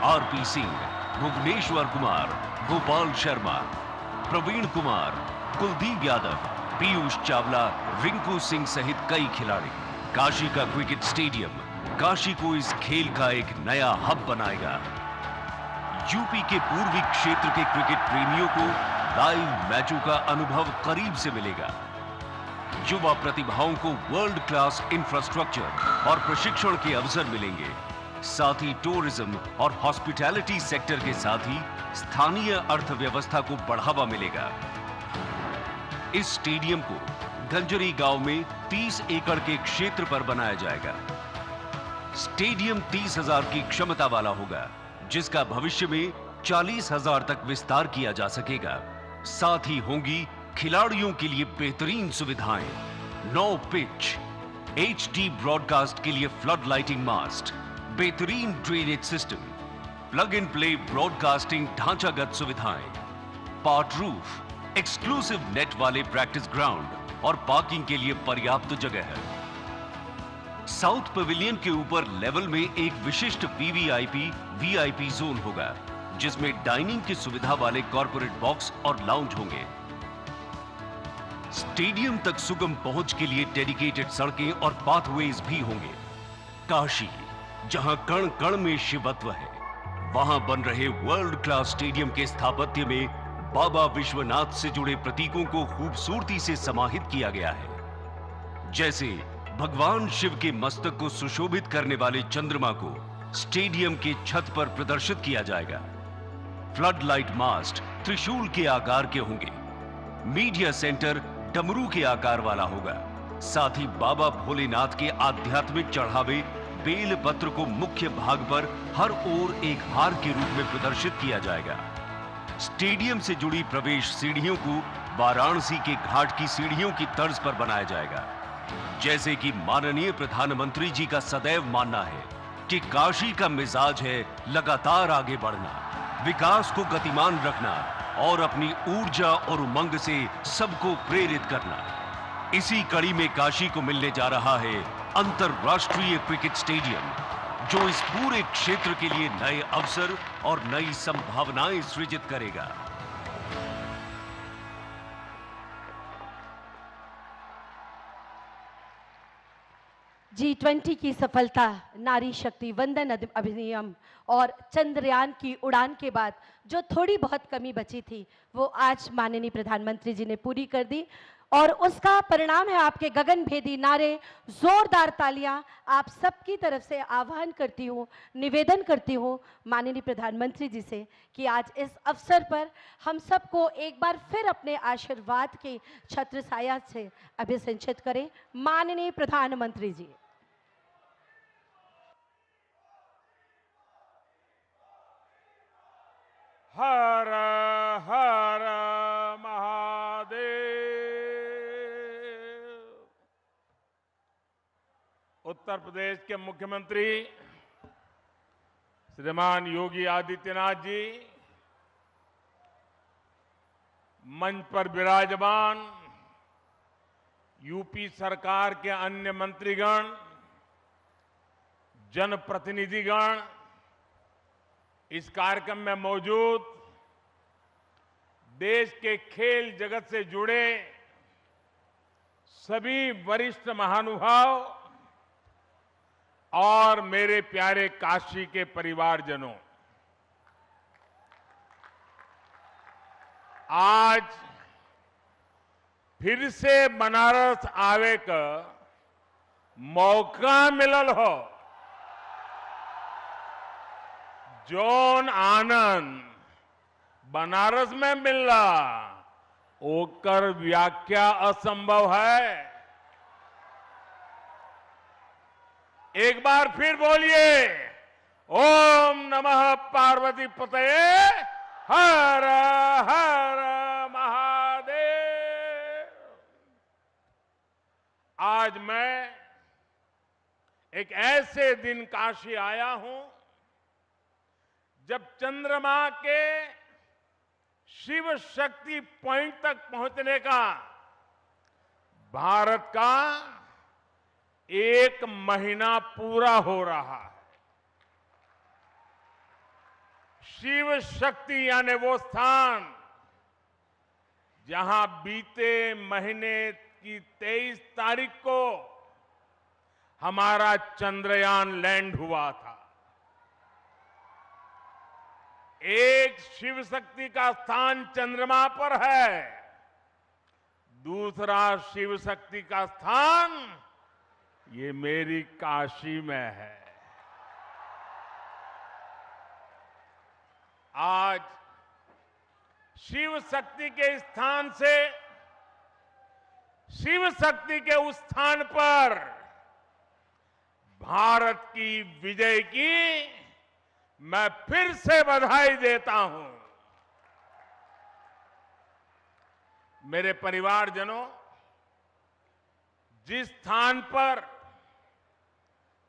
आरपी सिंह, भुवनेश्वर कुमार, गोपाल शर्मा, प्रवीण कुमार, कुलदीप यादव, पीयूष चावला, रिंकू सिंह सहित कई खिलाड़ी। काशी का क्रिकेट स्टेडियम काशी को इस खेल का एक नया हब बनाएगा। यूपी के पूर्वी क्षेत्र के क्रिकेट प्रेमियों को लाइव मैचों का अनुभव करीब से मिलेगा। युवा प्रतिभाओं को वर्ल्ड क्लास इंफ्रास्ट्रक्चर और प्रशिक्षण के अवसर मिलेंगे। साथ ही टूरिज्म और हॉस्पिटैलिटी सेक्टर के साथ ही स्थानीय अर्थव्यवस्था को बढ़ावा मिलेगा। इस स्टेडियम को गंजरी गांव में 30 एकड़ के क्षेत्र पर बनाया जाएगा। स्टेडियम 30,000 की क्षमता वाला होगा, जिसका भविष्य में 40,000 तक विस्तार किया जा सकेगा। साथ ही होंगी खिलाड़ियों के लिए बेहतरीन सुविधाएं, 9 पिच, HD ब्रॉडकास्ट के लिए फ्लड लाइटिंग मास्ट, बेहतरीन drainage system, plug in play broadcasting ढांचागत सुविधाएं, पार्ट रूफ, एक्सक्लूसिव नेट वाले प्रैक्टिस ग्राउंड और पार्किंग के लिए पर्याप्त जगह है। साउथ पवेलियन के ऊपर लेवल में एक विशिष्ट वीवीआईपी जोन होगा, जिसमें डाइनिंग की सुविधा वाले कॉर्पोरेट बॉक्स और लाउंज होंगे। स्टेडियम तक सुगम पहुंच के लिए डेडिकेटेड सड़कें और पाथवेज भी होंगे। काशी, जहां कण कण में शिवत्व है, वहां बन रहे वर्ल्ड क्लास स्टेडियम के स्थापत्य में बाबा विश्वनाथ से जुड़े प्रतीकों को खूबसूरती से समाहित किया गया है। जैसे भगवान शिव के मस्तक को सुशोभित करने वाले चंद्रमा को स्टेडियम के छत पर प्रदर्शित किया जाएगा। फ्लड लाइट मास्ट त्रिशूल के आकार के होंगे। मीडिया सेंटर डमरू के आकार वाला होगा। साथ ही बाबा भोलेनाथ के आध्यात्मिक चढ़ावे बेल पत्र को मुख्य भाग पर हर ओर एक हार के रूप में प्रदर्शित किया जाएगा। स्टेडियम से जुड़ी प्रवेश सीढ़ियों को वाराणसी के घाट की सीढ़ियों की तर्ज पर बनाया जाएगा। जैसे कि माननीय प्रधानमंत्री जी का सदैव मानना है कि काशी का मिजाज है लगातार आगे बढ़ना, विकास को गतिमान रखना और अपनी ऊर्जा और उमंग से सबको प्रेरित करना। इसी कड़ी में काशी को मिलने जा रहा है अंतरराष्ट्रीय क्रिकेट स्टेडियम, जो इस पूरे क्षेत्र के लिए नए अवसर और नई संभावनाएं सृजित करेगा। G20 की सफलता, नारी शक्ति वंदन अधिनियम और चंद्रयान की उड़ान के बाद जो थोड़ी बहुत कमी बची थी, वो आज माननीय प्रधानमंत्री जी ने पूरी कर दी और उसका परिणाम है आपके गगनभेदी नारे, जोरदार तालियां। आप सबकी तरफ से आह्वान करती हूँ, निवेदन करती हूँ माननीय प्रधानमंत्री जी से कि आज इस अवसर पर हम सबको एक बार फिर अपने आशीर्वाद की छत्र छाया से अभिसिंचित करें। माननीय प्रधानमंत्री जी। हर हर महादेव। उत्तर प्रदेश के मुख्यमंत्री श्रीमान योगी आदित्यनाथ जी, मंच पर विराजमान यूपी सरकार के अन्य मंत्रीगण, जनप्रतिनिधिगण, इस कार्यक्रम में मौजूद देश के खेल जगत से जुड़े सभी वरिष्ठ महानुभाव और मेरे प्यारे काशी के परिवारजनों, आज फिर से बनारस आवे का मौका मिलल हो। जौन आनंद बनारस में मिलला ओकर व्याख्या असंभव है। एक बार फिर बोलिए, ओम नमः पार्वती पतये हर हर महादेव। आज मैं एक ऐसे दिन काशी आया हूं जब चंद्रमा के शिव शक्ति पॉइंट तक पहुंचने का भारत का 1 महीना पूरा हो रहा है। शिव शक्ति यानी वो स्थान जहां बीते महीने की 23 तारीख को हमारा चंद्रयान लैंड हुआ था। एक शिव शक्ति का स्थान चंद्रमा पर है, दूसरा शिव शक्ति का स्थान ये मेरी काशी में है। आज शिव शक्ति के स्थान से शिव शक्ति के उस स्थान पर भारत की विजय की मैं फिर से बधाई देता हूं। मेरे परिवारजनों, जिस स्थान पर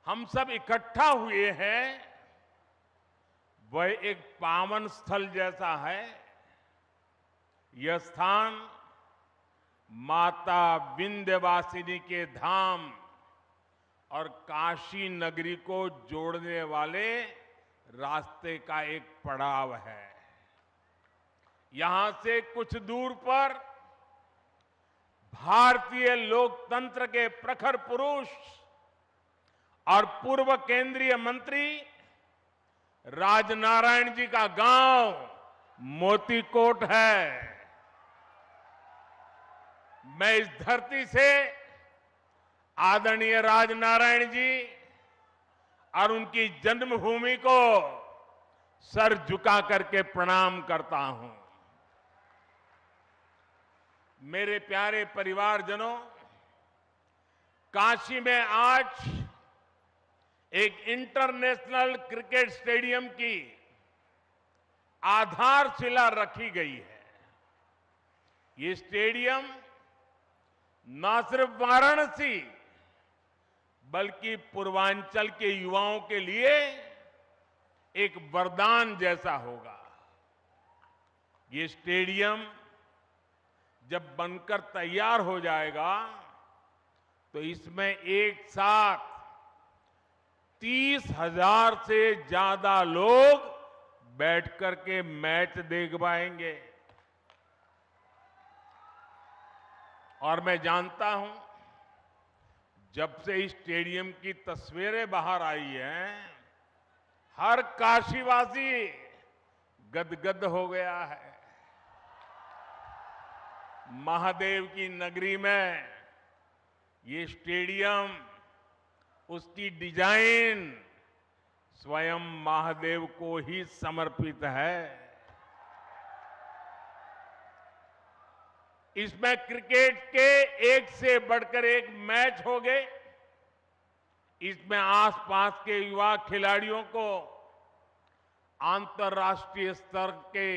हम सब इकट्ठा हुए हैं वह एक पावन स्थल जैसा है। यह स्थान माता विंध्यवासिनी के धाम और काशी नगरी को जोड़ने वाले रास्ते का एक पड़ाव है। यहां से कुछ दूर पर भारतीय लोकतंत्र के प्रखर पुरुष और पूर्व केंद्रीय मंत्री राजनारायण जी का गांव मोतीकोट है। मैं इस धरती से आदरणीय राजनारायण जी और उनकी जन्मभूमि को सर झुका करके प्रणाम करता हूं। मेरे प्यारे परिवारजनों, काशी में आज एक इंटरनेशनल क्रिकेट स्टेडियम की आधारशिला रखी गई है। ये स्टेडियम न सिर्फ वाराणसी बल्कि पूर्वांचल के युवाओं के लिए एक वरदान जैसा होगा। ये स्टेडियम जब बनकर तैयार हो जाएगा तो इसमें एक साथ 30,000 से ज्यादा लोग बैठकर के मैच देख पाएंगे। और मैं जानता हूं, जब से इस स्टेडियम की तस्वीरें बाहर आई हैं, हर काशीवासी गदगद हो गया है। महादेव की नगरी में ये स्टेडियम, उसकी डिजाइन स्वयं महादेव को ही समर्पित है। इसमें क्रिकेट के एक से बढ़कर एक मैच हो गए। इसमें आसपास के युवा खिलाड़ियों को अंतर्राष्ट्रीय स्तर के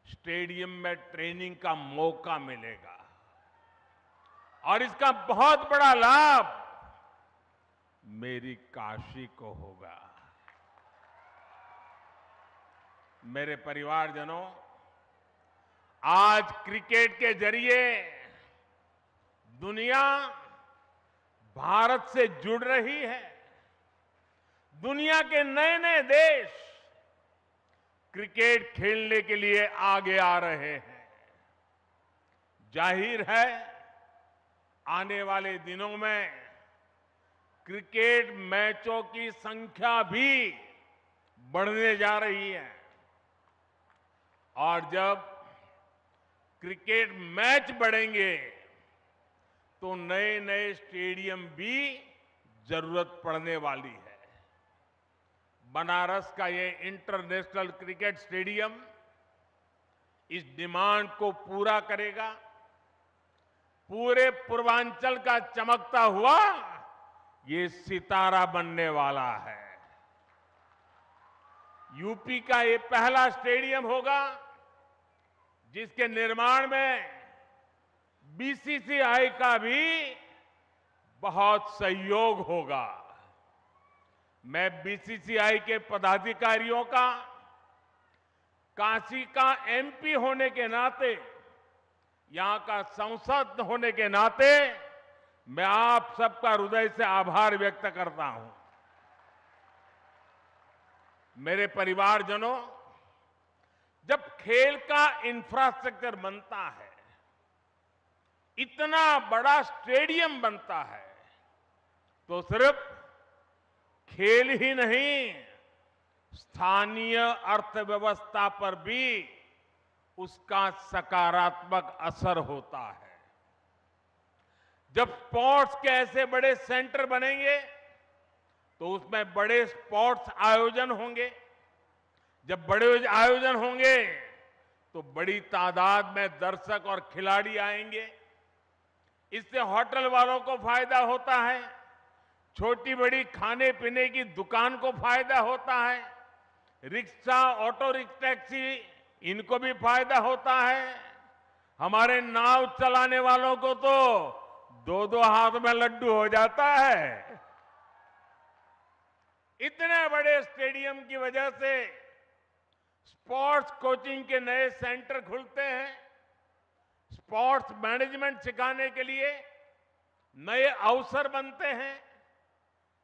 स्टेडियम में ट्रेनिंग का मौका मिलेगा और इसका बहुत बड़ा लाभ मेरी काशी को होगा। मेरे परिवारजनों, आज क्रिकेट के जरिए दुनिया भारत से जुड़ रही है। दुनिया के नए नए देश क्रिकेट खेलने के लिए आगे आ रहे हैं। जाहिर है, आने वाले दिनों में क्रिकेट मैचों की संख्या भी बढ़ने जा रही है और जब क्रिकेट मैच बढ़ेंगे तो नए नए स्टेडियम भी जरूरत पड़ने वाली है। बनारस का ये इंटरनेशनल क्रिकेट स्टेडियम इस डिमांड को पूरा करेगा। पूरे पूर्वांचल का चमकता हुआ ये सितारा बनने वाला है। यूपी का ये पहला स्टेडियम होगा जिसके निर्माण में बीसीसीआई का भी बहुत सहयोग होगा। मैं बीसीसीआई के पदाधिकारियों का, काशी का एमपी होने के नाते, यहां का सांसद होने के नाते मैं आप सबका हृदय से आभार व्यक्त करता हूं। मेरे परिवारजनों, जब खेल का इंफ्रास्ट्रक्चर बनता है, इतना बड़ा स्टेडियम बनता है, तो सिर्फ खेल ही नहीं, स्थानीय अर्थव्यवस्था पर भी उसका सकारात्मक असर होता है। जब स्पोर्ट्स के ऐसे बड़े सेंटर बनेंगे तो उसमें बड़े स्पोर्ट्स आयोजन होंगे। जब बड़े आयोजन होंगे तो बड़ी तादाद में दर्शक और खिलाड़ी आएंगे। इससे होटल वालों को फायदा होता है, छोटी बड़ी खाने पीने की दुकान को फायदा होता है, रिक्शा, ऑटो रिक्शा, टैक्सी, इनको भी फायदा होता है। हमारे नाव चलाने वालों को तो दो दो हाथ में लड्डू हो जाता है। इतने बड़े स्टेडियम की वजह से स्पोर्ट्स कोचिंग के नए सेंटर खुलते हैं। स्पोर्ट्स मैनेजमेंट सिखाने के लिए नए अवसर बनते हैं।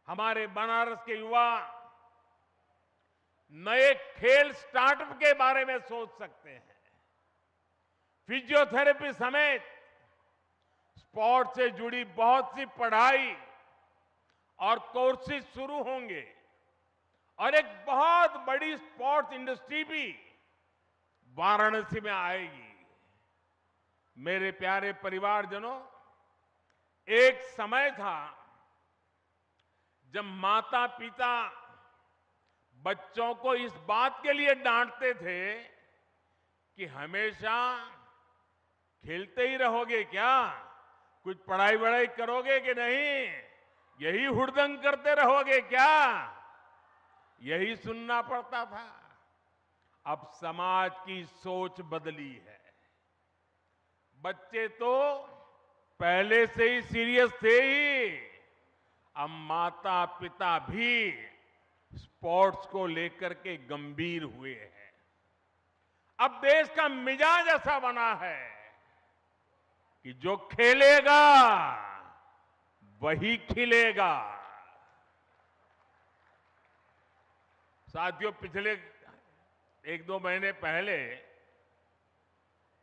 हमारे बनारस के युवा नए खेल स्टार्टअप के बारे में सोच सकते हैं। फिजियोथेरेपी समेत स्पोर्ट्स से जुड़ी बहुत सी पढ़ाई और कोर्सेज शुरू होंगे और एक बहुत बड़ी स्पोर्ट्स इंडस्ट्री भी वाराणसी में आएगी। मेरे प्यारे परिवारजनों, एक समय था जब माता पिता बच्चों को इस बात के लिए डांटते थे कि हमेशा खेलते ही रहोगे क्या, कुछ पढ़ाई वढ़ाई करोगे कि नहीं, यही हुड़दंग करते रहोगे क्या, यही सुनना पड़ता था। अब समाज की सोच बदली है। बच्चे तो पहले से ही सीरियस थे ही, अब माता पिता भी स्पोर्ट्स को लेकर के गंभीर हुए हैं। अब देश का मिजाज ऐसा बना है कि जो खेलेगा वही खिलेगा। साथियों, पिछले 1-2 महीने पहले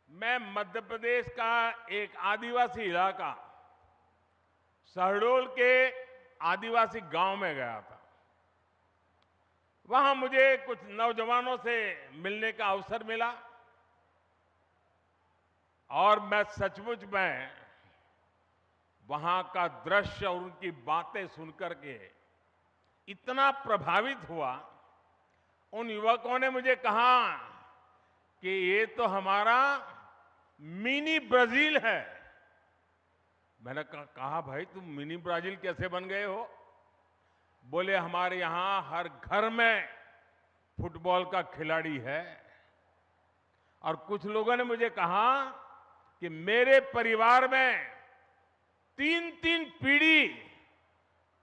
मैं मध्य प्रदेश का एक आदिवासी इलाका शहडोल के आदिवासी गांव में गया था। वहां मुझे कुछ नौजवानों से मिलने का अवसर मिला और मैं सचमुच में वहां का दृश्य और उनकी बातें सुनकर के इतना प्रभावित हुआ। उन युवकों ने मुझे कहा कि ये तो हमारा मिनी ब्राजील है। मैंने कहा भाई तुम मिनी ब्राजील कैसे बन गए हो? बोले हमारे यहां हर घर में फुटबॉल का खिलाड़ी है। और कुछ लोगों ने मुझे कहा कि मेरे परिवार में 3-3 पीढ़ी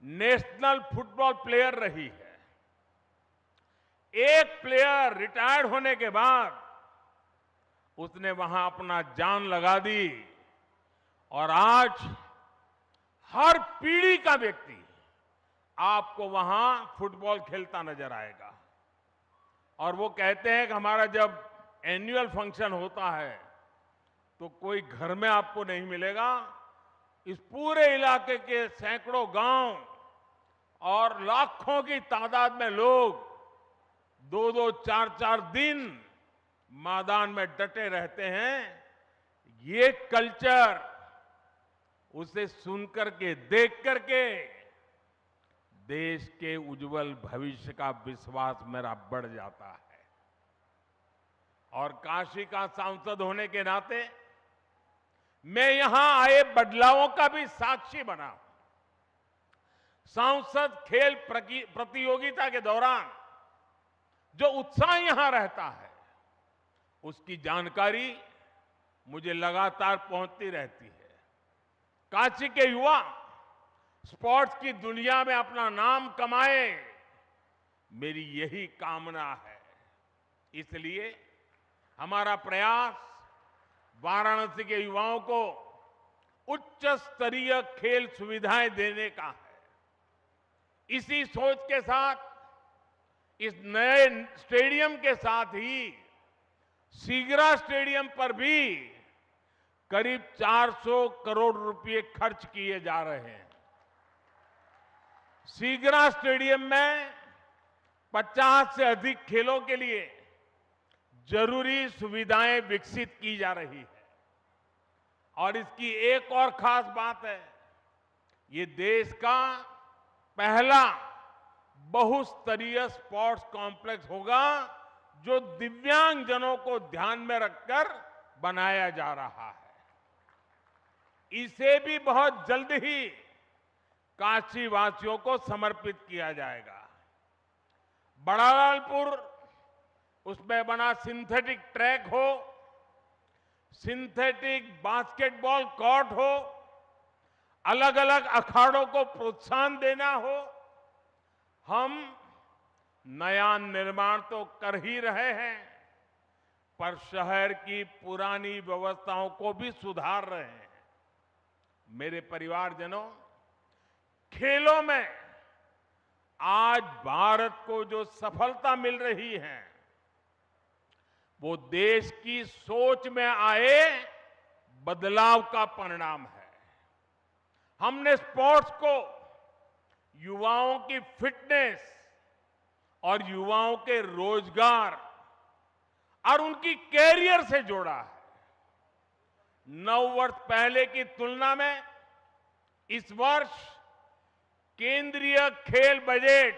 नेशनल फुटबॉल प्लेयर रही है। एक प्लेयर रिटायर्ड होने के बाद उसने वहां अपना जान लगा दी और आज हर पीढ़ी का व्यक्ति आपको वहां फुटबॉल खेलता नजर आएगा। और वो कहते हैं कि हमारा जब एनुअल फंक्शन होता है तो कोई घर में आपको नहीं मिलेगा, इस पूरे इलाके के सैकड़ों गांव और लाखों की तादाद में लोग 2-2, 4-4 दिन मैदान में डटे रहते हैं। ये कल्चर उसे सुन करके, देख करके देश के उज्जवल भविष्य का विश्वास मेरा बढ़ जाता है। और काशी का सांसद होने के नाते मैं यहां आए बदलावों का भी साक्षी बना हूं। सांसद खेल प्रतियोगिता के दौरान जो उत्साह यहां रहता है उसकी जानकारी मुझे लगातार पहुंचती रहती है। काशी के युवा स्पोर्ट्स की दुनिया में अपना नाम कमाए, मेरी यही कामना है। इसलिए हमारा प्रयास वाराणसी के युवाओं को उच्च स्तरीय खेल सुविधाएं देने का है। इसी सोच के साथ इस नए स्टेडियम के साथ ही सीगरा स्टेडियम पर भी करीब 400 करोड़ रुपए खर्च किए जा रहे हैं। सीगरा स्टेडियम में 50 से अधिक खेलों के लिए जरूरी सुविधाएं विकसित की जा रही है। और इसकी एक और खास बात है, ये देश का पहला बहुस्तरीय स्पोर्ट्स कॉम्प्लेक्स होगा जो दिव्यांगजनों को ध्यान में रखकर बनाया जा रहा है। इसे भी बहुत जल्द ही काशी वासियों को समर्पित किया जाएगा। बड़ालालपुर, उसमें बना सिंथेटिक ट्रैक हो, सिंथेटिक बास्केटबॉल कोर्ट हो, अलग अलग अखाड़ों को प्रोत्साहन देना हो, हम नया निर्माण तो कर ही रहे हैं पर शहर की पुरानी व्यवस्थाओं को भी सुधार रहे हैं। मेरे परिवारजनों, खेलों में आज भारत को जो सफलता मिल रही है वो देश की सोच में आए बदलाव का परिणाम है। हमने स्पोर्ट्स को युवाओं की फिटनेस और युवाओं के रोजगार और उनकी कैरियर से जोड़ा है। 9 वर्ष पहले की तुलना में इस वर्ष केंद्रीय खेल बजट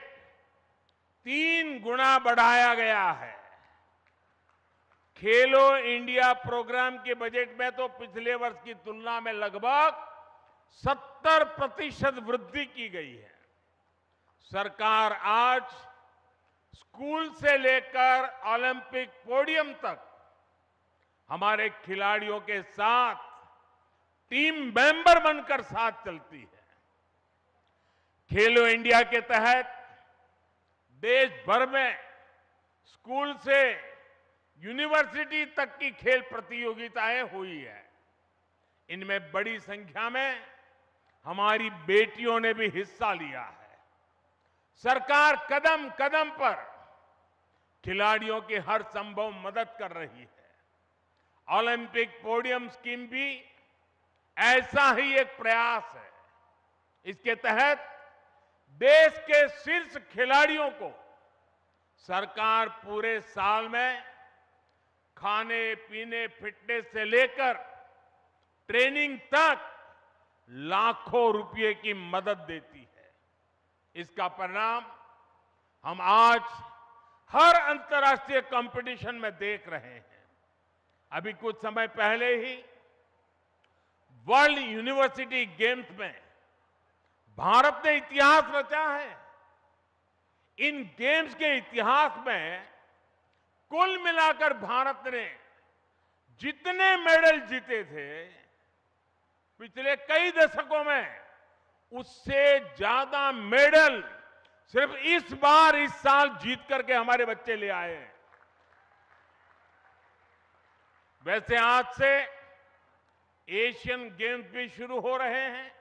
3 गुना बढ़ाया गया है। खेलो इंडिया प्रोग्राम के बजट में तो पिछले वर्ष की तुलना में लगभग 70% वृद्धि की गई है। सरकार आज स्कूल से लेकर ओलंपिक पोडियम तक हमारे खिलाड़ियों के साथ टीम मेंबर बनकर साथ चलती है। खेलो इंडिया के तहत देश भर में स्कूल से यूनिवर्सिटी तक की खेल प्रतियोगिताएं हुई है। इनमें बड़ी संख्या में हमारी बेटियों ने भी हिस्सा लिया है। सरकार कदम कदम पर खिलाड़ियों की हर संभव मदद कर रही है। ओलंपिक पोडियम स्कीम भी ऐसा ही एक प्रयास है। इसके तहत देश के शीर्ष खिलाड़ियों को सरकार पूरे साल में खाने पीने फिटनेस से लेकर ट्रेनिंग तक लाखों रुपए की मदद देती है। इसका परिणाम हम आज हर अंतर्राष्ट्रीय कंपटीशन में देख रहे हैं। अभी कुछ समय पहले ही वर्ल्ड यूनिवर्सिटी गेम्स में भारत ने इतिहास रचा है। इन गेम्स के इतिहास में कुल मिलाकर भारत ने जितने मेडल जीते थे पिछले कई दशकों में, उससे ज्यादा मेडल सिर्फ इस बार इस साल जीत करके हमारे बच्चे ले आए हैं। वैसे आज से एशियन गेम्स भी शुरू हो रहे हैं।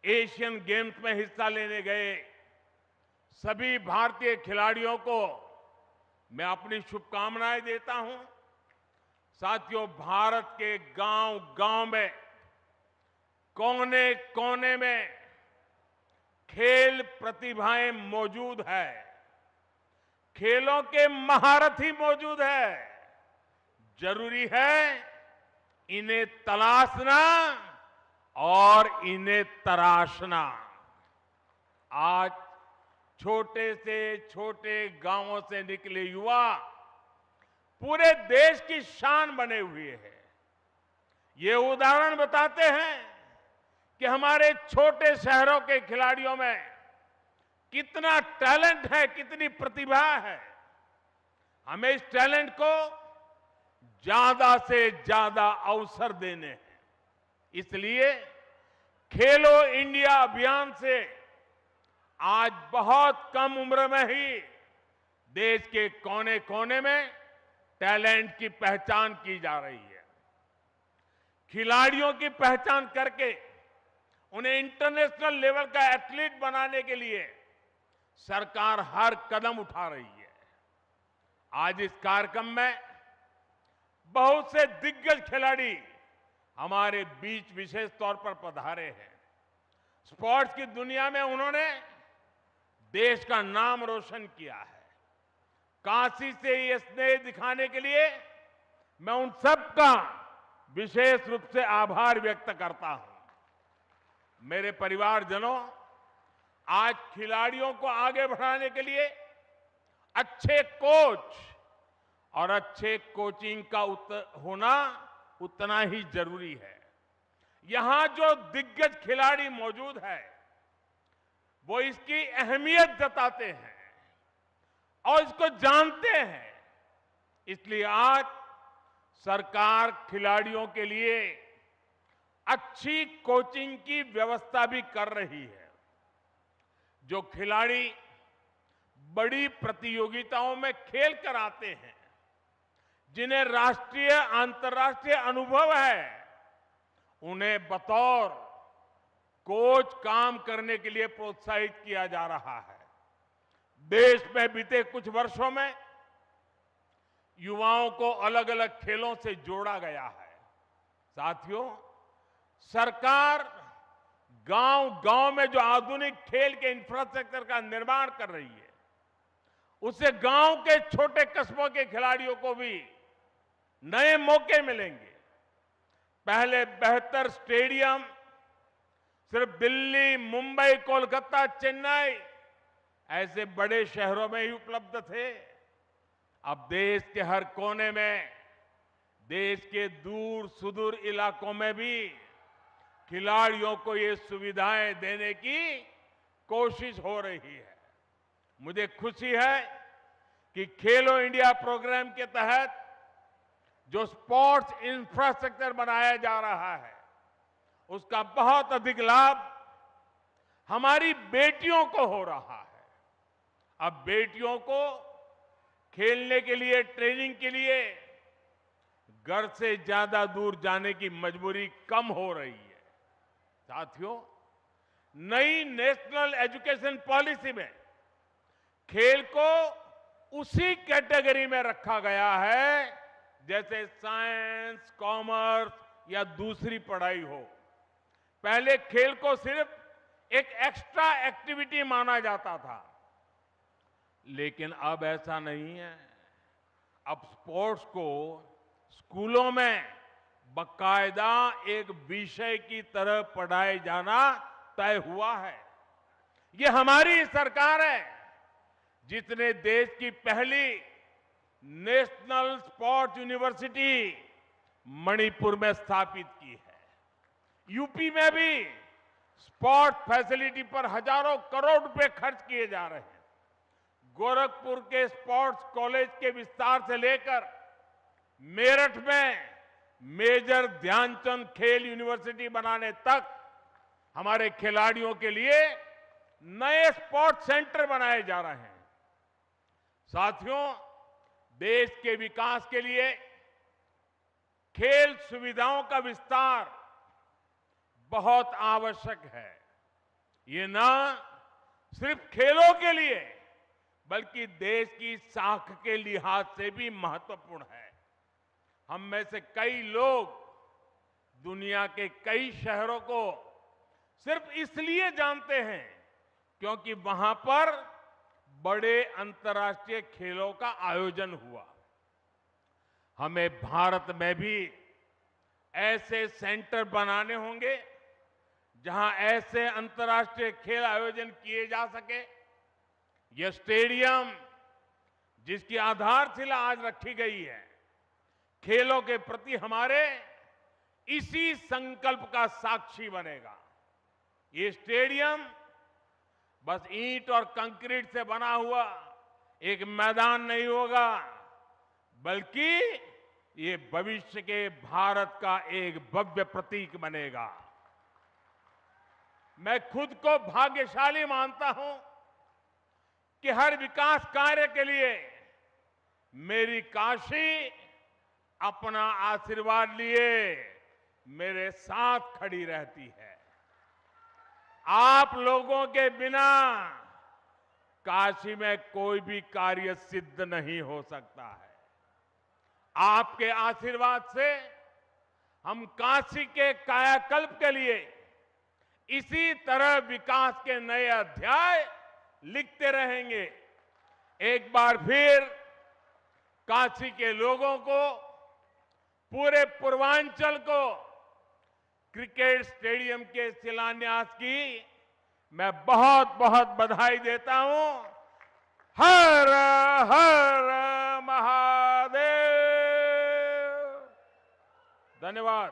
एशियन गेम्स में हिस्सा लेने गए सभी भारतीय खिलाड़ियों को मैं अपनी शुभकामनाएं देता हूं। साथियों, भारत के गांव-गांव में, कोने-कोने में खेल प्रतिभाएं मौजूद है। खेलों के महारथी मौजूद है। जरूरी है इन्हें तलाशना और इन्हें तराशना। आज छोटे से छोटे गांवों से निकले युवा पूरे देश की शान बने हुए हैं। ये उदाहरण बताते हैं कि हमारे छोटे शहरों के खिलाड़ियों में कितना टैलेंट है, कितनी प्रतिभा है। हमें इस टैलेंट को ज्यादा से ज्यादा अवसर देने हैं। इसलिए खेलो इंडिया अभियान से आज बहुत कम उम्र में ही देश के कोने कोने में टैलेंट की पहचान की जा रही है। खिलाड़ियों की पहचान करके उन्हें इंटरनेशनल लेवल का एथलीट बनाने के लिए सरकार हर कदम उठा रही है। आज इस कार्यक्रम में बहुत से दिग्गज खिलाड़ी हमारे बीच विशेष तौर पर पधारे हैं। स्पोर्ट्स की दुनिया में उन्होंने देश का नाम रोशन किया है। काशी से ये स्नेह दिखाने के लिए मैं उन सबका विशेष रूप से आभार व्यक्त करता हूं। मेरे परिवारजनों, आज खिलाड़ियों को आगे बढ़ाने के लिए अच्छे कोच और अच्छे कोचिंग का होना उतना ही जरूरी है। यहां जो दिग्गज खिलाड़ी मौजूद है वो इसकी अहमियत जताते हैं और इसको जानते हैं। इसलिए आज सरकार खिलाड़ियों के लिए अच्छी कोचिंग की व्यवस्था भी कर रही है। जो खिलाड़ी बड़ी प्रतियोगिताओं में खेल कर आते हैं, जिन्हें राष्ट्रीय अंतर्राष्ट्रीय अनुभव है, उन्हें बतौर कोच काम करने के लिए प्रोत्साहित किया जा रहा है। देश में बीते कुछ वर्षों में युवाओं को अलग अलग खेलों से जोड़ा गया है। साथियों, सरकार गांव-गांव में जो आधुनिक खेल के इंफ्रास्ट्रक्चर का निर्माण कर रही है, उससे गांव के छोटे कस्बों के खिलाड़ियों को भी नए मौके मिलेंगे। पहले बेहतर स्टेडियम सिर्फ दिल्ली, मुंबई, कोलकाता, चेन्नई ऐसे बड़े शहरों में ही उपलब्ध थे। अब देश के हर कोने में, देश के दूर सुदूर इलाकों में भी खिलाड़ियों को ये सुविधाएं देने की कोशिश हो रही है। मुझे खुशी है कि खेलो इंडिया प्रोग्राम के तहत जो स्पोर्ट्स इंफ्रास्ट्रक्चर बनाया जा रहा है, उसका बहुत अधिक लाभ हमारी बेटियों को हो रहा है। अब बेटियों को खेलने के लिए, ट्रेनिंग के लिए घर से ज्यादा दूर जाने की मजबूरी कम हो रही है। साथियों, नई नेशनल एजुकेशन पॉलिसी में खेल को उसी कैटेगरी में रखा गया है जैसे साइंस, कॉमर्स या दूसरी पढ़ाई हो। पहले खेल को सिर्फ एक एक्स्ट्रा एक्टिविटी माना जाता था, लेकिन अब ऐसा नहीं है। अब स्पोर्ट्स को स्कूलों में बाकायदा एक विषय की तरह पढ़ाए जाना तय हुआ है। ये हमारी सरकार है जिसने देश की पहली नेशनल स्पोर्ट्स यूनिवर्सिटी मणिपुर में स्थापित की है। यूपी में भी स्पोर्ट्स फैसिलिटी पर हजारों करोड़ रुपए खर्च किए जा रहे हैं। गोरखपुर के स्पोर्ट्स कॉलेज के विस्तार से लेकर मेरठ में मेजर ध्यानचंद खेल यूनिवर्सिटी बनाने तक हमारे खिलाड़ियों के लिए नए स्पोर्ट्स सेंटर बनाए जा रहे हैं। साथियों, देश के विकास के लिए खेल सुविधाओं का विस्तार बहुत आवश्यक है। ये ना सिर्फ खेलों के लिए बल्कि देश की साख के लिहाज से भी महत्वपूर्ण है। हम में से कई लोग दुनिया के कई शहरों को सिर्फ इसलिए जानते हैं क्योंकि वहां पर बड़े अंतर्राष्ट्रीय खेलों का आयोजन हुआ। हमें भारत में भी ऐसे सेंटर बनाने होंगे जहां ऐसे अंतर्राष्ट्रीय खेल आयोजन किए जा सके। यह स्टेडियम जिसकी आधारशिला आज रखी गई है, खेलों के प्रति हमारे इसी संकल्प का साक्षी बनेगा। ये स्टेडियम बस ईंट और कंक्रीट से बना हुआ एक मैदान नहीं होगा, बल्कि ये भविष्य के भारत का एक भव्य प्रतीक बनेगा। मैं खुद को भाग्यशाली मानता हूं कि हर विकास कार्य के लिए मेरी काशी अपना आशीर्वाद लिए मेरे साथ खड़ी रहती है। आप लोगों के बिना काशी में कोई भी कार्य सिद्ध नहीं हो सकता है। आपके आशीर्वाद से हम काशी के कायाकल्प के लिए इसी तरह विकास के नए अध्याय लिखते रहेंगे। एक बार फिर काशी के लोगों को, पूरे पूर्वांचल को क्रिकेट स्टेडियम के शिलान्यास की मैं बहुत बहुत बधाई देता हूं। हर हर महादेव। धन्यवाद।